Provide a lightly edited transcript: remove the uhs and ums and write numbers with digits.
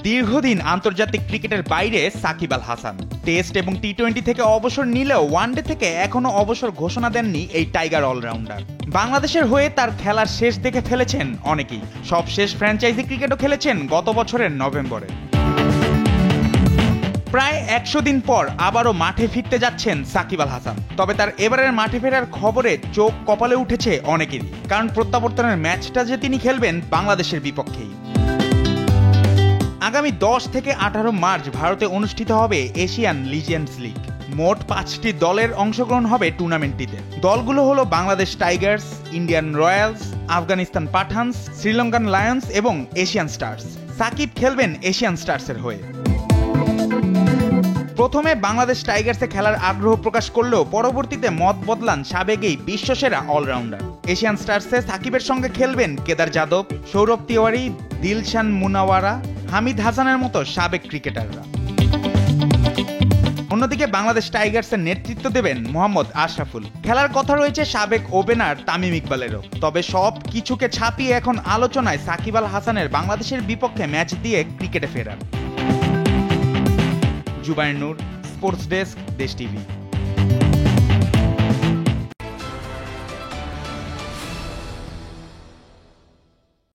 দীর্ঘদিন আন্তর্জাতিক ক্রিকেটের বাইরে সাকিব আল হাসান। টেস্ট এবং টি-20 থেকে অবসর নিলেও ওয়ানডে থেকে এখনো অবসর ঘোষণা দেননি এই টাইগার অলরাউন্ডার। বাংলাদেশের হয়ে তার খেলার শেষ দেখে ফেলেছেন অনেকেই। সবশেষ ফ্র্যাঞ্চাইজি ক্রিকেটও খেলেছেন গত বছরের নভেম্বরে। প্রায় 100 দিন পর আবারও মাঠে ফিরতে যাচ্ছেন সাকিব আল হাসান। তবে তার এবারের মাঠে ফেরার খবরে চোখ কপালে উঠেছে অনেকেরই, কারণ প্রত্যাবর্তনের ম্যাচটা যে তিনি খেলবেন বাংলাদেশের বিপক্ষেই। আগামী 10 থেকে 18 মার্চ ভারতে অনুষ্ঠিত হবে এশিয়ান লিজেন্ডস লিগ। মোট 5টি দলের অংশগ্রহণ হবে টুর্নামেন্টটিতে। দলগুলো হলো Bangladesh Tigers, Indian Royals, Afghanistan Pathans, Sri Lankan Lions এবং এশিয়ান স্টার্স। সাকিব খেলবেন এশিয়ান স্টার্সের হয়ে। প্রথমে বাংলাদেশ টাইগার্সে খেলার আগ্রহ প্রকাশ করলেও পরবর্তীতে মত বদলান সাবেক এই বিশ্বসেরা অলরাউন্ডার। এশিয়ান স্টার্সে সাকিবের সঙ্গে খেলবেন কেদার যাদব, সৌরভ তিওয়ারি, দিলশান মুনাওয়ারা, হামিদ হাসানের মতো সাবেক ক্রিকেটাররা। অন্যদিকে বাংলাদেশ টাইগার্সের নেতৃত্ব দেবেন মোহাম্মদ আশরাফুল। খেলার কথা রয়েছে সাবেক ওপেনার তামিম ইকবালেরও। তবে সব কিছুকে ছাপিয়ে এখন আলোচনায় সাকিব আল হাসানের বাংলাদেশের বিপক্ষে ম্যাচ দিয়ে ক্রিকেটে ফেরার। জুবায়ের নূর, স্পোর্টস ডেস্ক, দেশ টিভি।